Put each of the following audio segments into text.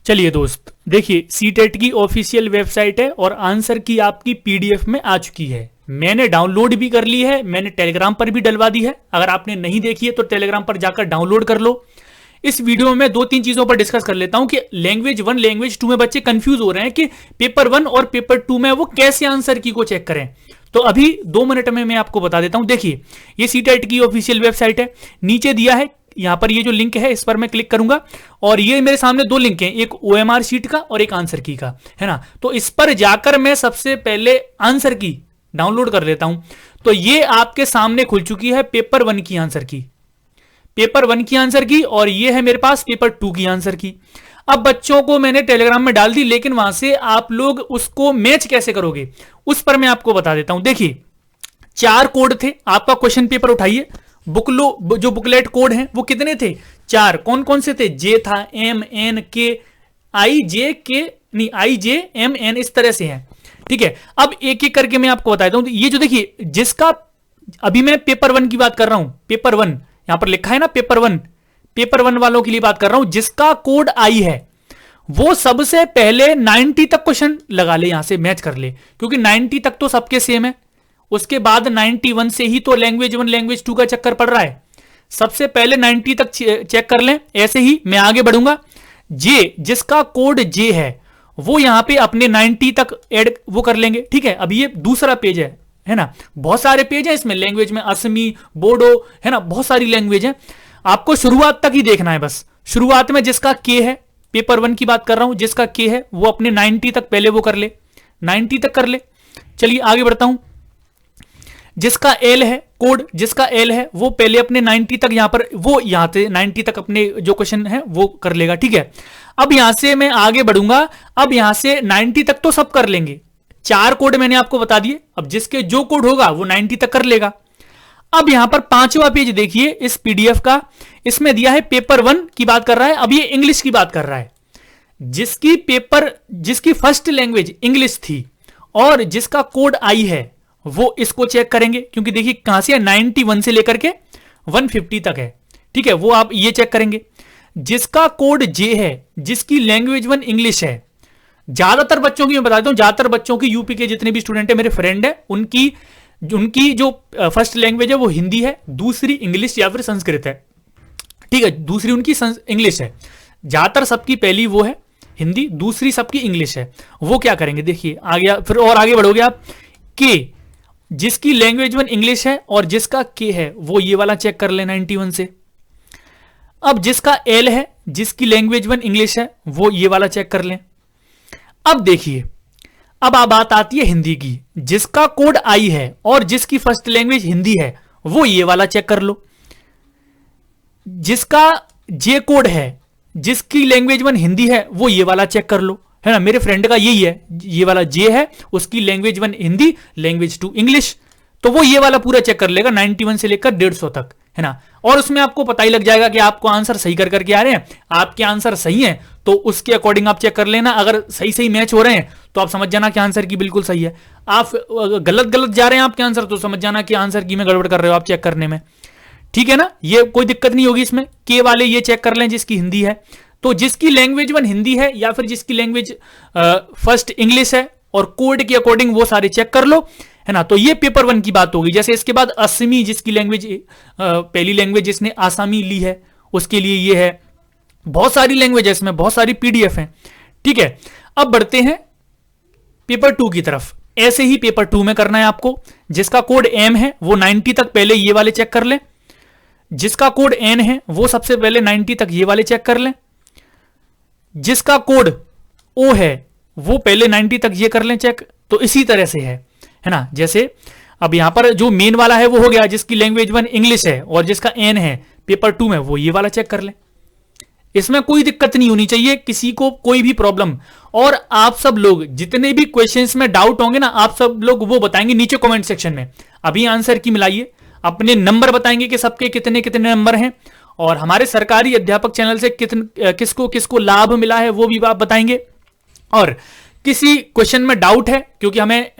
चलिए दोस्त, देखिए सीटेट की ऑफिशियल वेबसाइट है और आंसर की आपकी पीडीएफ में आ चुकी है। मैंने डाउनलोड भी कर ली है, मैंने टेलीग्राम पर भी डलवा दी है। अगर आपने नहीं देखी है तो टेलीग्राम पर जाकर डाउनलोड कर लो। इस वीडियो में मैं दो तीन चीजों पर डिस्कस कर लेता हूं कि लैंग्वेज 1 लैंग्वेज 2 में बच्चे कंफ्यूज हो रहे हैं कि पेपर 1 और पेपर 2 में वो कैसे आंसर की को चेक करें। तो अभी 2 मिनट में मैं आपको बता देता हूं। देखिए, ये सीटेट की ऑफिशियल वेबसाइट है, नीचे दिया है यहां पर ये जो लिंक है इस पर मैं क्लिक करूंगा और ये मेरे सामने दो लिंक हैं, एक ओएमआर शीट का और एक आंसर की का, है ना। तो इस पर जाकर मैं सबसे पहले आंसर की डाउनलोड कर लेता हूं। तो ये आपके सामने खुल चुकी है पेपर 1 की आंसर की, पेपर 1 की आंसर की, और ये है मेरे पास पेपर 2 की आंसर की। अब बच्चों को मैंने टेलीग्राम में डाल दी, लेकिन वहां से आप लोग उसको मैच कैसे करोगे उस पर मैं आपको बता देता हूं। देखिए, 4 कोड थे। आपका क्वेश्चन पेपर उठाइए, जो बुकलेट कोड हैं वो कितने थे? 4। कौन कौन से थे? जे था, एम एन के, आई जे के, नहीं आई जे एम एन, इस तरह से है। ठीक है, अब एक एक करके मैं आपको बताता हूं। ये जो देखिए, जिसका अभी मैं पेपर 1 की बात कर रहा हूं, पेपर 1 यहां पर लिखा है ना, पेपर 1, पेपर 1 वालों के लिए बात कर रहा हूं। जिसका कोड आई है वो सबसे पहले 90 तक क्वेश्चन लगा ले, यहां से मैच कर ले, क्योंकि 90 तक तो सबके सेम है। उसके बाद 91 से ही तो लैंग्वेज 1 लैंग्वेज 2 का चक्कर पड़ रहा है। सबसे पहले 90 तक चेक कर लें, ऐसे ही मैं आगे बढ़ूंगा। जे, जिसका कोड जे है वो यहां पे अपने 90 तक ऐड वो कर लेंगे। ठीक है, अभी ये दूसरा पेज है ना। बहुत सारे पेज है इसमें, लैंग्वेज में असमी, बोडो, है ना, बहुत सारी लैंग्वेज है। आपको शुरुआत तक ही देखना है बस। शुरुआत में जिसका के है, पेपर 1 की बात कर रहा हूं, जिसका के है वो अपने 90 तक पहले वो कर ले, 90 तक कर ले। चलिए आगे बढ़ता हूं। जिसका एल है कोड, जिसका एल है वो पहले अपने 90 तक यहां पर, वो यहां से 90 तक अपने जो क्वेश्चन है वो कर लेगा। ठीक है, अब यहां से मैं आगे बढ़ूंगा। अब यहां से 90 तक तो सब कर लेंगे, 4 कोड मैंने आपको बता दिए। अब जिसके जो कोड होगा वो 90 तक कर लेगा। अब यहां पर 5वां पेज देखिए इस पीडीएफ का, इसमें दिया है पेपर 1 की बात कर रहा है। अब ये इंग्लिश की बात कर रहा है। जिसकी फर्स्ट लैंग्वेज इंग्लिश थी और जिसका कोड आई है वो इसको चेक करेंगे, क्योंकि देखिए कहां से 91 से लेकर के 150 तक है। ठीक है, वो आप ये चेक करेंगे। जिसका कोड जे है, जिसकी लैंग्वेज 1 इंग्लिश है, ज्यादातर बच्चों की मैं बता देता हूं, ज्यादातर बच्चों की यूपी के जितने भी स्टूडेंट है, मेरे फ्रेंड है, उनकी जो फर्स्ट लैंग्वेज है वो हिंदी है, दूसरी इंग्लिश या फिर संस्कृत है। ठीक है, दूसरी उनकी इंग्लिश है। ज्यादातर सबकी पहली वो है हिंदी, दूसरी सबकी इंग्लिश है। वो क्या करेंगे देखिए, आगे फिर और आगे बढ़ोगे आप। के, जिसकी लैंग्वेज 1 इंग्लिश है और जिसका के है वो ये वाला चेक कर ले 91 से। अब जिसका एल है, जिसकी लैंग्वेज 1 इंग्लिश है, वो ये वाला चेक कर लें। अब देखिए, अब बात आती है हिंदी की। जिसका कोड आई है और जिसकी फर्स्ट लैंग्वेज हिंदी है वो ये वाला चेक कर लो। जिसका जे कोड है, जिसकी लैंग्वेज 1 हिंदी है, वो ये वाला चेक कर लो, है ना। मेरे फ्रेंड का यही है, ये वाला जे है, उसकी लैंग्वेज 1 हिंदी, लैंग्वेज 2 इंग्लिश, तो वो ये वाला पूरा चेक कर लेगा 91 से लेकर 150 तक, है ना। और उसमें आपको पता ही लग जाएगा कि आपको आंसर सही कर करके आ रहे हैं। आपके आंसर सही हैं तो उसके अकॉर्डिंग आप चेक कर लेना। अगर सही सही मैच हो रहे हैं तो आप समझ जाना कि आंसर की बिल्कुल सही है। आप गलत जा रहे हैं आपके आंसर, तो समझ जाना कि आंसर की में गड़बड़ कर रहे हो आप चेक करने में। ठीक है ना, ये कोई दिक्कत नहीं होगी इसमें। के वाले ये चेक कर लें जिसकी हिंदी है, तो जिसकी लैंग्वेज 1 हिंदी है या फिर जिसकी लैंग्वेज फर्स्ट इंग्लिश है और कोड के अकॉर्डिंग वो सारे चेक कर लो, है ना। तो ये पेपर 1 की बात होगी। जैसे इसके बाद असमी, जिसकी लैंग्वेज पहली लैंग्वेज जिसने आसामी ली है उसके लिए ये है। बहुत सारी लैंग्वेज है इसमें, बहुत सारी पीडीएफ है। ठीक है, अब बढ़ते हैं पेपर 2 की तरफ। ऐसे ही पेपर 2 में करना है आपको। जिसका कोड एम है वो 90 तक पहले ये वाले चेक कर लें। जिसका कोड एन है वो सबसे पहले 90 तक ये वाले चेक कर लें। जिसका कोड ओ है वो पहले 90 तक ये कर लें चेक। तो इसी तरह से है ना। जैसे अब यहां पर जो मेन वाला है वो हो गया, जिसकी लैंग्वेज 1 इंग्लिश है और जिसका एन है पेपर 2 में, वो ये वाला चेक कर लें। इसमें कोई दिक्कत नहीं होनी चाहिए किसी को, कोई भी प्रॉब्लम। और आप सब लोग जितने भी क्वेश्चंस में डाउट होंगे ना, आप सब लोग वो बताएंगे नीचे कमेंट सेक्शन में। अभी आंसर की मिलाइए, अपने नंबर बताएंगे कि सबके कितने कितने नंबर हैं, और हमारे सरकारी अध्यापक चैनल से किसको किसको लाभ मिला है वो भी आप बताएंगे। और किसी क्वेश्चन में डाउट है, क्योंकि हमें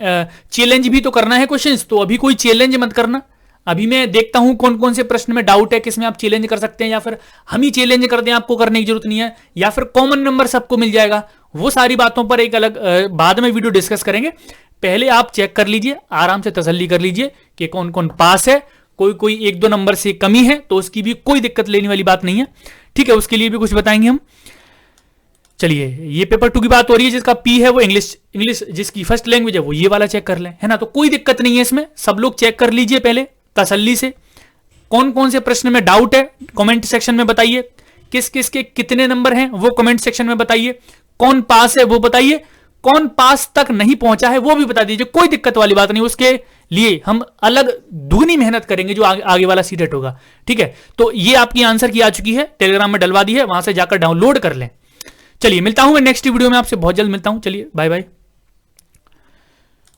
चैलेंज भी तो करना है क्वेश्चंस, तो अभी कोई चैलेंज मत करना। अभी मैं देखता हूं कौन कौन से प्रश्न में डाउट है, किसमें आप चैलेंज कर सकते हैं, या फिर हम ही चैलेंज कर दें, आपको करने की जरूरत नहीं है, या फिर कॉमन नंबर सबको मिल जाएगा। वो सारी बातों पर एक अलग बाद में वीडियो डिस्कस करेंगे। पहले आप चेक कर लीजिए, आराम से तसल्ली कर लीजिए कि कौन कौन पास है। कोई 1-2 नंबर से कमी है तो उसकी भी कोई दिक्कत लेने वाली बात नहीं है, ठीक है। उसके लिए भी कुछ बताएंगे हम। चलिए, ये पेपर 2 की बात हो रही है, जिसका पी है वो इंग्लिश जिसकी फर्स्ट लैंग्वेज है वो ये वाला चेक कर लें, है ना। तो कोई दिक्कत नहीं है इसमें, सब लोग चेक कर लीजिए पहले तसल्ली से। कौन कौन से प्रश्न में डाउट है कमेंट सेक्शन में बताइए, किस किस के कितने नंबर हैं वो कमेंट सेक्शन में बताइए, कौन पास है वो बताइए, कौन पास तक नहीं पहुंचा है वो भी बता दीजिए। कोई दिक्कत वाली बात नहीं, उसके लिए हम अलग दुगनी मेहनत करेंगे जो आगे वाला सीटेट होगा, ठीक है। तो ये आपकी आंसर की आ चुकी है, टेलीग्राम में डलवा दी है, वहां से जाकर डाउनलोड कर लें। चलिए, मिलता हूं मैं नेक्स्ट वीडियो में, आपसे बहुत जल्द मिलता हूं। चलिए, बाय बाय।